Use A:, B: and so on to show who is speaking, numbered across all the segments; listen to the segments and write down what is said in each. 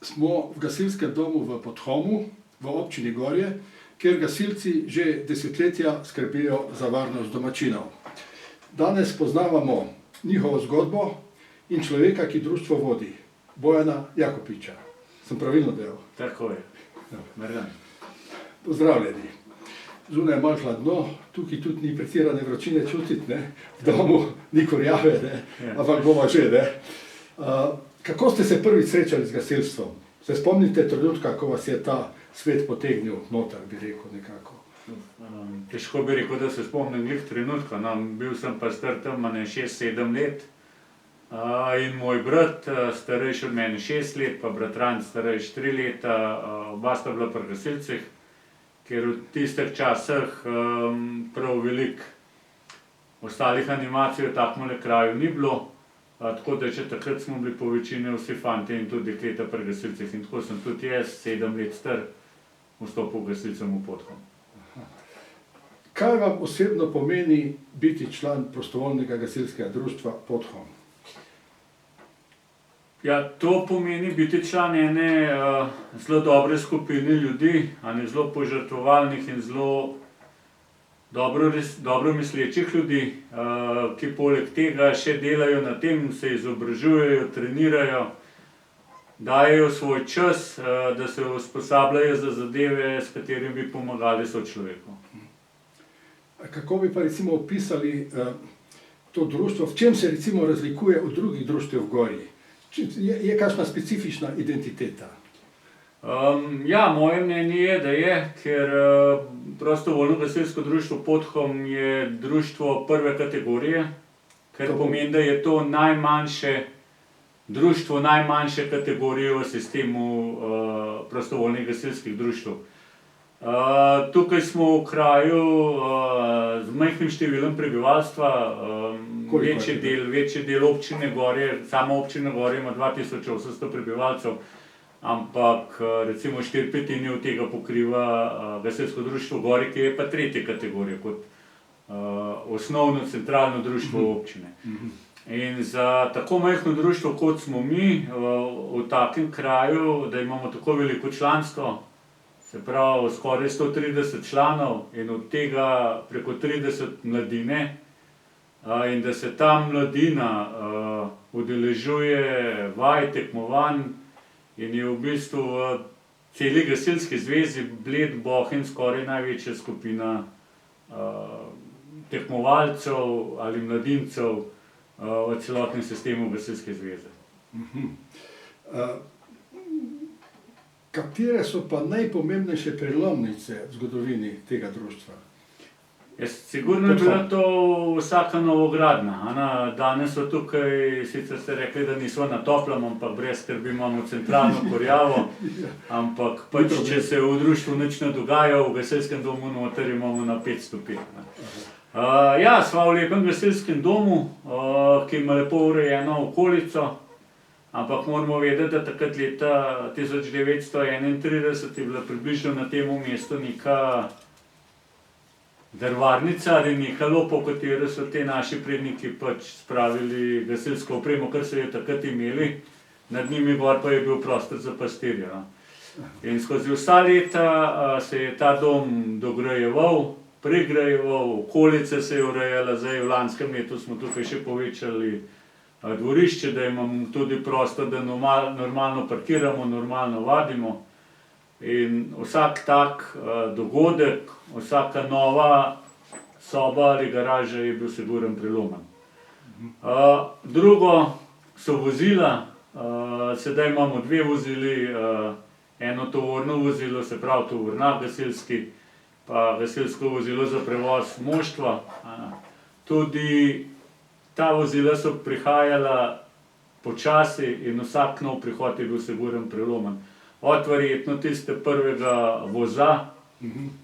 A: smo v gasilskem domu v Podhomu, v občini Gorje, kjer gasilci že desetletja skrbijo za varnost domačinov. Danes poznavamo njihovo zgodbo in človeka, ki društvo vodi, Bojana Jakopiča. Sem pravilno delal?
B: Tako je.
A: Pozdravljeni. Zunaj je malo hladno, tukaj tudi ni pretirane vročine čutiti, ne? V domu ni kurjave, ne? Ampak bomo že, ne? Kako ste se prvič srečali z gasilstvom? Se spomnite trenutka, ko vas je ta svet potegnil noter, bi rekel nekako?
B: Težko bi rekel, da se spomnim glih trenutka. Bil sem pa star tam 6-7 let. In moj brat, starejši od mene 6 let, pa bratranec starejši 3 leta, oba sta bila pri gasilcih, ker v tistih časih prav veliko ostalih animacij v takmole kraju ni bilo. Tako da že takrat smo bili po večini vsi fantje in tudi dekleta pri gasilcih. In tako sem tudi jaz, 7 let star, vstopil gasilcem v Podhom.
A: Kaj vam osebno pomeni biti član prostovoljnega gasilskega društva Podhom?
B: Ja, to pomeni biti član ene zelo dobre skupine ljudi, zelo požrtvovalnih in zelo dobro mislečih ljudi, ki poleg tega še delajo na tem, se izobražujejo, trenirajo, dajejo svoj čas, da se usposabljajo za zadeve, s katerimi bi pomagali sočloveku.
A: Kako bi pa recimo opisali to društvo, v čem se recimo razlikuje od drugih društev v Gorji? Je kakšna specifična identiteta?
B: Ja, moje mnenje je, da je, ker prostovoljno gasilsko društvo Podhom je društvo prve kategorije, kar pomeni, da je to najmanjše društvo, najmanjše kategorije v sistemu prostovoljnih gasilskih društev. Tukaj smo v kraju z majhnim številom prebivalstva, večji del občine Gorje, sama občina Gorje ima 2800 prebivalcev, ampak recimo 4/5 od tega pokriva gasilsko društvo Gorje, ki je pa tretje kategorije kot osnovno centralno društvo občine. In za tako majhno društvo, kot smo mi, v takem kraju, da imamo tako veliko članstvo, se pravi skoraj 130 članov in od tega preko 30 mladine, in da se ta mladina udeležuje vaj, tekmovanj in je v bistvu v celi gasilski zvezi Bled Bohinj skoraj največja skupina tekmovalcev ali mladincev v celotnem sistemu gasilske zveze.
A: Katere so pa najpomembnejše prelomnice v zgodovini tega društva?
B: Sigurno je bila to vsaka novogradnja. Danes so tukaj, sicer ste rekli, da nismo na toplem, ampak brez skrbi imamo centralno kurjavo, ampak pač, če se v društvu nič ne dogaja, v gasilskem domu noter imamo na 5 stopinj. Ja, sva v lepem gasilskem domu, ki ima lepo urejeno okolico, ampak moramo vedeti, da takrat leta 1931 je bila približno na tem mestu neka drvarnica ali neka lopa, v katero so te naši predniki pač spravili gasilsko opremo, kar so jo takrat imeli, nad njimi gor pa je bil prostor za pastirje. In skozi vsa leta se je ta dom dograjeval, pregrajeval, okolica se je urejala, zdaj v lanskem letu smo tukaj še povečali dvorišče, da imamo tudi prostor, da normalno parkiramo, normalno vadimo. In vsak tak dogodek, vsaka nova soba ali garaža je bil siguren prelomen. Drugo so vozila. Sedaj imamo 2 vozili, eno tovorno vozilo, se pravi tovornjak gasilski, pa gasilsko vozilo za prevoz moštva. Tudi ta vozila so prihajala počasi in vsak nov prihod je bil siguren prelomen. Od verjetno tiste prvega voza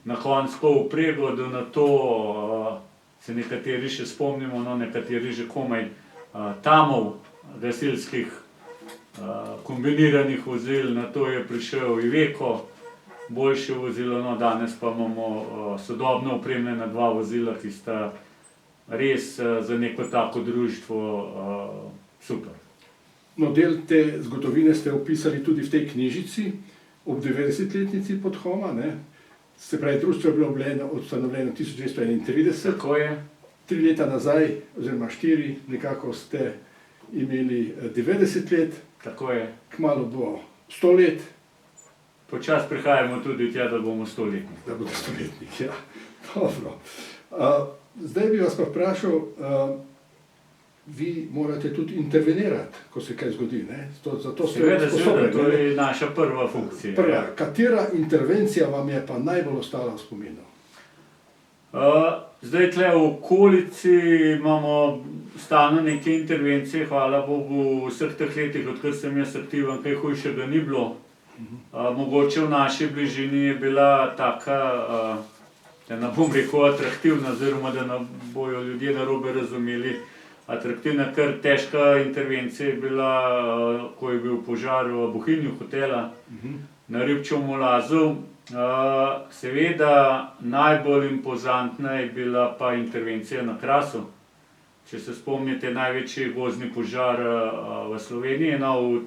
B: na konjsko vprego, do na to se nekateri še spomnimo, nekateri že komaj tamov gasilskih kombiniranih vozil, na to je prišel Iveco, boljše vozilo, danes pa imamo sodobno opremljena 2 vozila, ki sta res za neko tako društvo super.
A: No, del te zgodovine ste opisali tudi v tej knjižici ob 90-letnici podhoma, ne? Se pravi, društvo je bilo ustanovljeno 1231.
B: Tako je.
A: 3 leta nazaj, oziroma 4, nekako ste imeli 90 let.
B: Tako je.
A: Kmalu bo 100 let.
B: Počas prihajamo tudi tja, da bomo 100-letni.
A: Da bodo 100-letnik, ja. Dobro. Zdaj bi vas pa vprašal, vi morate tudi intervenirati, ko se kaj zgodi, ne? Zato ste sposobni.
B: To je naša prva funkcija.
A: Prva. Katera intervencija vam je pa najbolj ostala v spominu?
B: Zdaj tle v okolici imamo stalno neke intervencije, hvala Bogu, v vseh teh letih, odkar sem jaz aktiven, kaj hujšega ni bilo. Mogoče v naši bližini je bila taka, da ne bom rekel atraktivna, oziroma da ne bojo ljudje narobe razumeli, atraktivna, kar težka intervencija je bila, ko je bil požar v Bohinju hotela na Ribčevem Lazu. Seveda najbolj impozantna je bila pa intervencija na Krasu. Če se spomnite, največji gozdni požar v Sloveniji, no,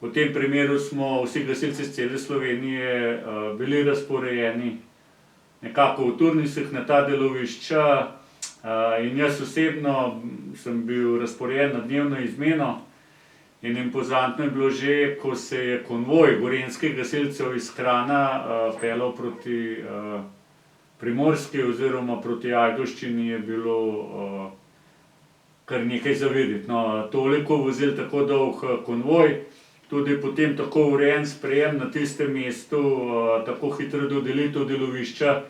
B: v tem primeru smo vsi gasilci iz cele Slovenije bili razporejeni nekako v turnusih na ta delovišča, in jaz osebno sem bil razporejen na dnevno izmeno. In impozantno je bilo že, ko se je konvoj gorenjskih gasilcev iz Krana peljal proti Primorski oziroma proti Ajdovščini, je bilo kar nekaj za videti. No, toliko vozil, tako dolg konvoj, tudi potem tako urejen sprejem na tistem mestu, tako hitro dodelitev delovišča,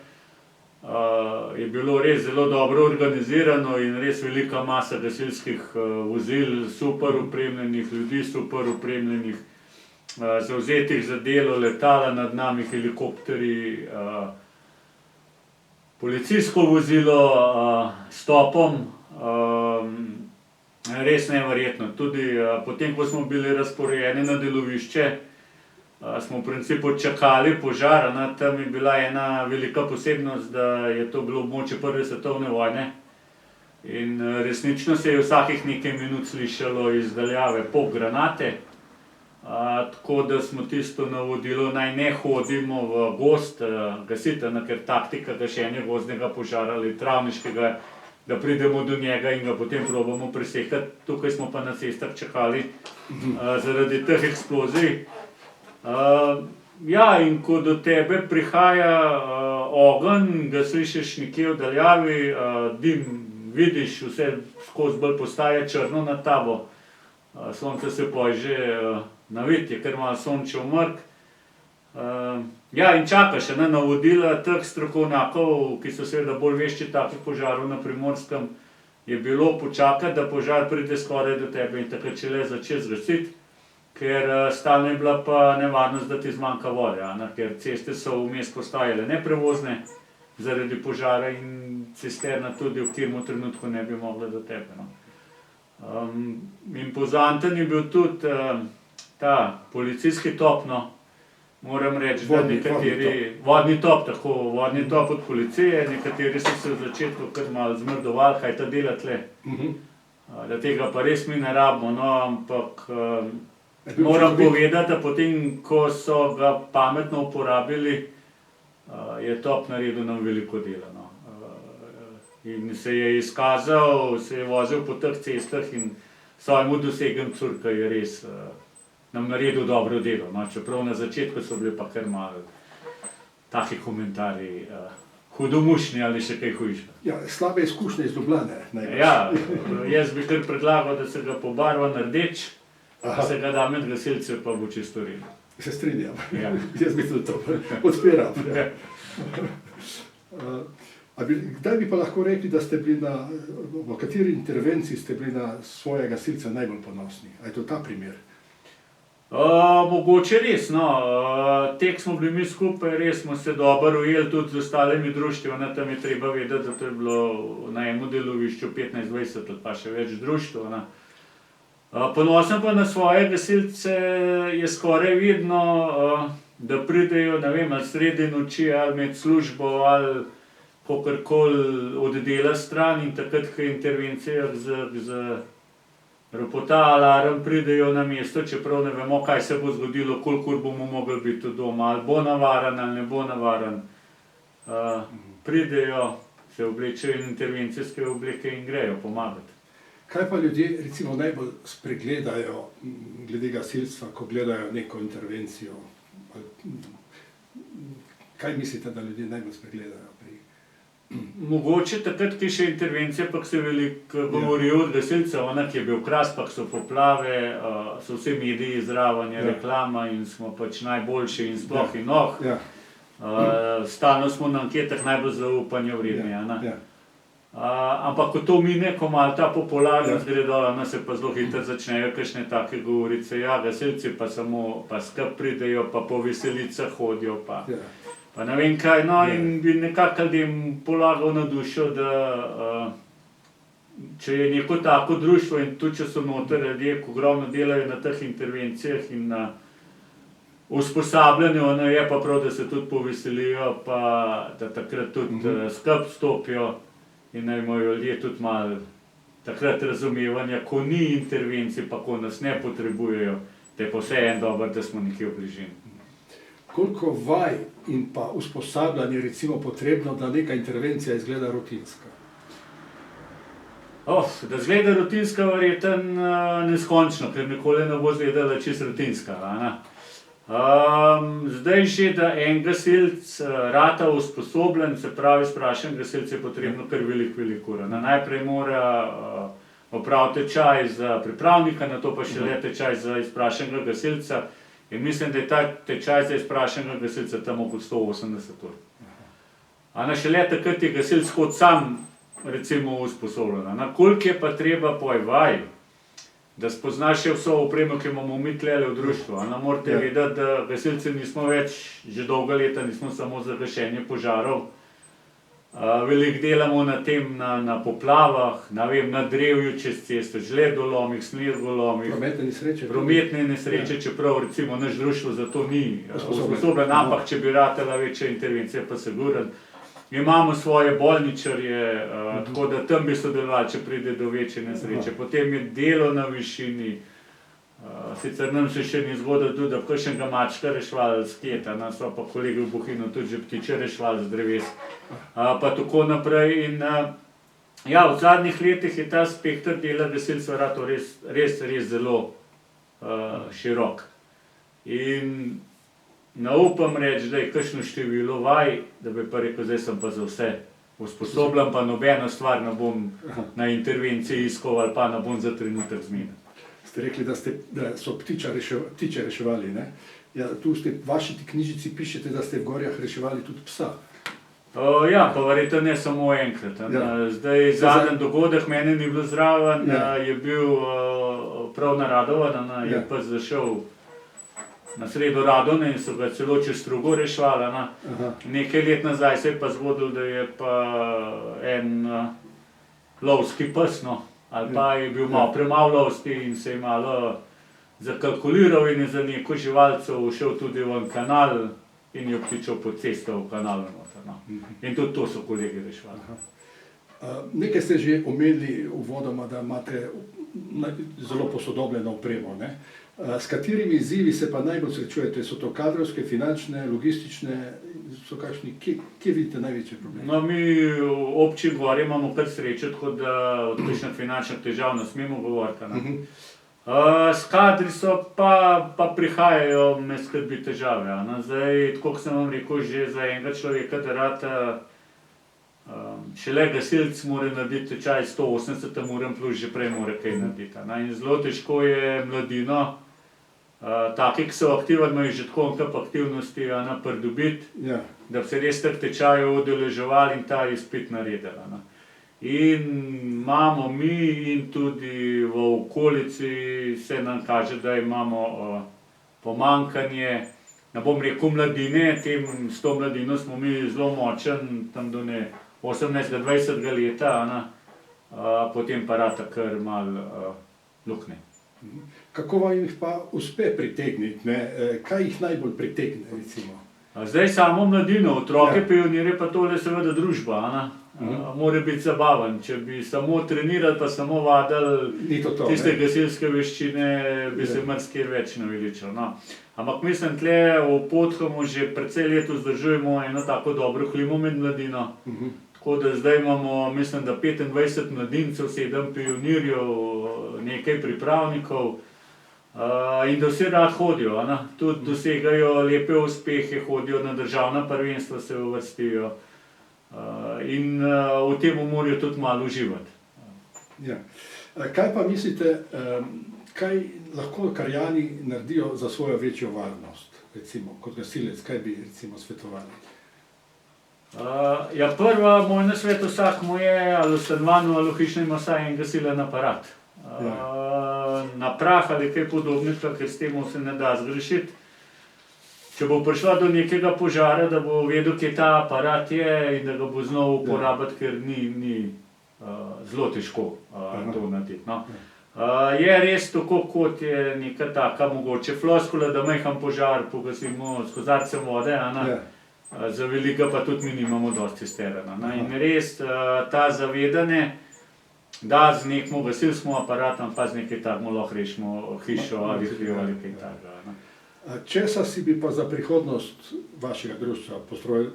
B: je bilo res zelo dobro organizirano in res velika masa gasilskih vozil, super opremljenih ljudi, super opremljenih, zavzetih za delo, letala nad nami, helikopterji, policijsko vozilo s topom, res neverjetno. Tudi potem, ko smo bili razporejeni na delovišče, smo v principu čakali požar, tam je bila ena velika posebnost, da je to bilo območje Prve svetovne vojne in resnično se je vsakih nekaj minut slišalo iz daljave pok granate, tako da smo tisto navodilo, naj ne hodimo v gozd gasiti, ker taktika gašenja gozdnega požara ali travniškega, da pridemo do njega in ga potem probamo presekati. Tukaj smo pa na cestah čakali zaradi teh eksplozij. Ja, in ko do tebe prihaja ogenj, ga slišiš nekje v daljavi, dim vidiš, vse skozi bolj postaje črno nad tabo, sonce se poje že naviti, je kar malo sončev mrk. Ja, in čakaš na navodila teh strokovnjakov, ki so seveda bolj vešči takih požarov na Primorskem, je bilo počakati, da požar pride skoraj do tebe in takrat šele začeti gasiti. Ker stalno je bila pa nevarnost, da ti zmanjka vode, ker ceste so vmes postajale neprevozne zaradi požara in cisterna tudi v katerem trenutku ne bi mogla do tebe. Impozanten je bil tudi ta policijski top, moram reči, da nekateri, vodni top, tako, vodni top od policije, nekateri so se v začetku kar malo zmrdovali, kaj ta dela tle, da tega pa res mi ne rabimo, ampak moram povedati, da potem, ko so ga pametno uporabili, je top naredil nam veliko dela. In se je izkazal, se je vozil po teh cestah in svojemu dosegem curka je res nam naredil dobro delo. Čeprav na začetku so bili pa kar malo taki komentarji, hudomušni ali še kaj hujšega.
A: Ja, slabe izkušnje iz Ljubljane.
B: Ja, jaz bi kar predlagal, da se ga pobarva na rdeč, pa se ga da med gasilce, pa bo čisto redno.
A: Se strinjam. Jaz bi tudi to podpiral. Kdaj bi pa lahko rekli, da ste bili v kateri intervenciji ste bili na svoje gasilce najbolj ponosni? A je to ta primer?
B: Mogoče res, tek smo bili mi skupaj, res smo se dobro ujeli tudi z ostalimi društvi, tam je treba vedeti, da to je bilo na enem delovišču 15-20 ali pa še več društv. Ponosen pa na svoje gasilce je skoraj vidno, da pridejo, ne vem, ali sredi noči, ali med službo, ali kakorkoli od dela stran in takrat, ko je intervencija z ropota, alarm, pridejo na mesto, čeprav ne vemo, kaj se bo zgodilo, koliko ur bomo mogli biti v domu, ali bo navaren ali ne bo navaren. Pridejo, se oblečejo in intervencijske obleke in grejo pomagati.
A: Kaj pa ljudje recimo najbolj spregledajo glede gasilstva, ko gledajo neko intervencijo? Kaj mislite, da ljudje najbolj spregledajo pri?
B: Mogoče takrat, ki je še intervencija, pa se veliko govori od gasilcev, ki je bil Kras, pa so poplave, so vse mediji zraven, je reklama in smo pač najboljši in sploh in stalno smo na anketah najbolj zaupanja vredni. Ampak ko to mine, ko malo ta popularnost gre dol, se pa zelo hitro začnejo kakšne take govorice, gasilci pa samo, pa skup pridejo, pa po veselicah hodijo, pa ne vem kaj, in bi nekako ljudem polagal na dušo, da če je neko tako društvo in tudi če so noter ljudje, ko ogromno delajo na teh intervencijah in na usposabljanju, je pa prav, da se tudi poveselijo, pa da takrat tudi skup stopijo in naj imajo ljudje tudi malo takrat razumevanja, ko ni intervencij, pa ko nas ne potrebujejo, da je pa vseeno dobro, da smo nekje v bližini.
A: Koliko vaj in pa usposabljanje recimo potrebno, da neka intervencija izgleda rutinska?
B: Da izgleda rutinska, verjetno neskončno, ker nikoli ne bo izgledala čisto rutinska. Zdaj že, da en gasilc rata usposobljen, se pravi sprašen gasilc, je potrebno kar veliko ur. Najprej mora opraviti tečaj za pripravnika, nato pa šele tečaj za izprašenega gasilca. In mislim, da je ta tečaj za izprašenega gasilca tam okoli 180 ur. Šele takrat je gasilc kot sam recimo usposobljen. Koliko je pa treba vaj, da spoznaš še vso opremo, ki imamo mi tlele v društvu. Morate vedeti, da gasilci nismo več, že dolga leta nismo samo za gašenje požarov. Veliko delamo na tem, na poplavah, na drevju čez cesto, žledolomih, snežgolomih. Prometne nesreče, čeprav recimo naš društvo za to ni usposobljen, ampak če bi ratala večja intervencija, pa sigurno. Imamo svoje bolničarje, tako da tam bi sodelovali, če pride do večje nesreče. Potem je delo na višini, sicer nam se še ni zgodilo tudi, da bi kakšnega mačka reševali s keta, so pa kolegi v Bohinju tudi že ptiče reševali z dreves, pa tako naprej. In v zadnjih letih je ta spekter dela gasilstva ratal res zelo širok. In ne upam reči, da je kakšno število vaj, da bi pa rekel, zdaj sem pa za vse usposobljen, pa nobeno stvar ne bom na intervenciji iskal ali pa ne bom za trenutek zmenil.
A: Ste rekli, da so ptiče reševali, ne? Tu v vaši knjižici pišete, da ste v gorjah reševali tudi psa.
B: Pa verjetno ne samo enkrat. Zdaj zadnji dogodek, mene ni bilo zraven, je bil prav na Radovan, je pa zašel na sredo Radone in so ga celo čez strugo reševali. Nekaj let nazaj se je pa zgodilo, da je pa en lovski pes, ali pa je bil malo premalo lovski in se je malo zakalkuliral in je za neko živalcev šel tudi v kanal in je obtičal po cesto v kanalu noter. In tudi to so kolegi reševali.
A: Nekaj ste že omenili uvodoma, da imate zelo posodobljeno opremo. S katerimi izzivi se pa najbolj srečujete? So to kadrovske, finančne, logistične? So kakšni, kje vidite največje probleme?
B: Mi v občini Gorje imamo kar srečo, tako da od kakšnih finančnih težav ne smemo govoriti. S kadri so pa prihajajo, me skrbi težave. Zdaj, tako kot sem vam rekel, že za enega človeka, da rata šele gasilc mora narediti tečaj 180 uram plus že prej mora kaj narediti. In zelo težko je mladino, taki, ki so aktivni, imajo že tako enkrat aktivnosti pridobiti, da bi se res teh tečajev udeleževali in ta izpit naredili. In imamo mi in tudi v okolici se nam kaže, da imamo pomanjkanje, ne bom rekel mladine, s to mladino smo mi zelo močni, tam do 18-20 leta, potem pa rata kar malo lukne.
A: Kako vam jih pa uspe pritegniti? Kaj jih najbolj pritegne, recimo?
B: Zdaj samo mladino, otroke,
A: Ja.
B: pionirje, pa tole seveda družba, a ne. Mora biti zabaven. Če bi samo trenirali, pa samo vadili
A: Ni to,
B: tiste
A: ne?
B: gasilske veščine, bi se
A: Ja.
B: marsikje več naveličal. No. Ampak mislim, tle v Podhamu že precej let vzdržujemo eno tako dobro klimo med mladino. Tako da zdaj imamo, mislim, da 25 mladincev, 7 pionirjev, nekaj pripravnikov. In da vsi rad hodijo, a ne. Tudi dosegajo lepe uspehe, hodijo na državna prvenstva, se uvrstijo. In v tem morajo tudi malo uživati.
A: Ja. Kaj pa mislite, kaj lahko Krjani naredijo za svojo večjo varnost, recimo, kot gasilec, kaj bi recimo svetovali?
B: Ja, prva moj nasvet vsakmu je, ali v stanovanju ali v hišni ima vsaj en gasilen aparat. Na prah ali kaj podobnega, ker s tem se ne da zgrešiti. Če bo prišla do nekega požara, da bo vedel, kje ta aparat je in da ga bo znal uporabiti, ker ni zelo težko to narediti. No. Je res tako, kot je neka taka mogoče floskula, da majhen požar pogasimo s kozarcem vode, a ne. Za veliko pa tudi mi nimamo dosti cisterna. In res ta zavedanje, da z nekim gasilskim aparatom pa z nekaj takmo lahko rešimo hišo ali hriv ali kaj takega.
A: Česa si bi pa za prihodnost vašega društva,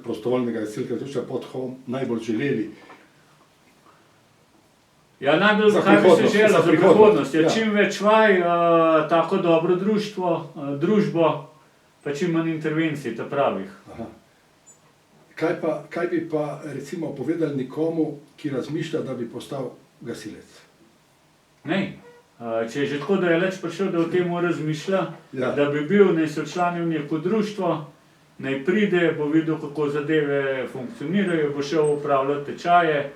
A: prostovoljnega gasilskega društva Podhom, najbolj želeli?
B: Ja, najbolj,
A: Za
B: kaj bi se
A: prihodnost,
B: želelo
A: za
B: za
A: prihodnost,
B: prihodnost?
A: ja.
B: Čim več vaj, tako dobro družbo, pa čim manj intervencij, ta pravih.
A: Aha. Kaj bi pa recimo povedali nekomu, ki razmišlja, da bi postal gasilec?
B: Ne. Če je že tako daleč prišel, da o tem razmišlja,
A: Ja.
B: da bi bil, naj se včlani v neko društvo, naj pride, bo videl, kako zadeve funkcionirajo, bo šel upravljati tečaje,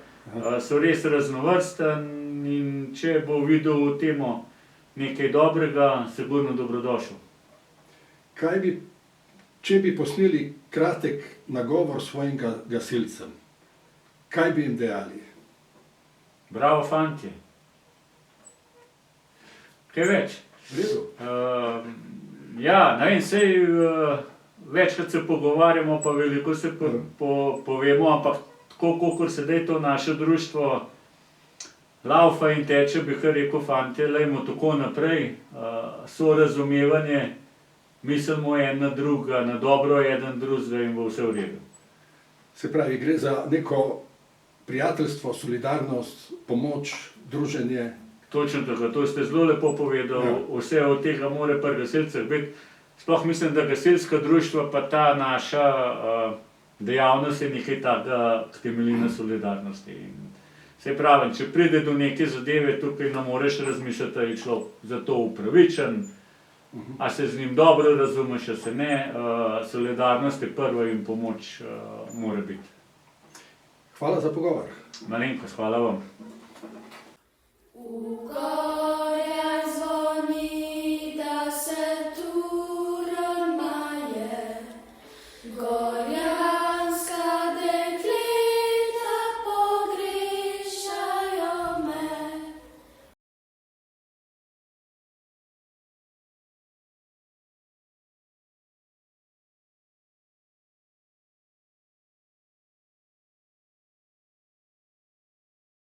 B: so res raznovrsten in če bo videl v tem nekaj dobrega, sigurno dobrodošel.
A: Kaj bi, če bi posneli kratek nagovor svojim gasilcem, kaj bi jim dejali?
B: Bravo, fantje. Kaj več?
A: V redu.
B: Ja, ne vem, sej večkrat se pogovarjamo, pa veliko se povemo, ampak tako, kakor sedaj to naše društvo laufa in teče, bi kar rekel, fantje, lejmo tako naprej, sorazumevanje, mislimo en na drugega, na dobro eden drugega in bo vse v redu.
A: Se pravi, gre za neko prijateljstvo, solidarnost, pomoč, druženje.
B: Točno tako, to ste zelo lepo povedali, vse od tega mora pri gasilcih biti. Sploh mislim, da gasilska društva pa ta naša dejavnost je nekaj takega, ki temelji na solidarnosti. Saj pravim, če pride do neke zadeve, tukaj ne moreš razmišljati, da je človek za to upravičen, a se z njim dobro razumeš, a se ne, solidarnost je prva in pomoč mora biti.
A: Hvala za pogovor.
B: Malenkost, hvala vam.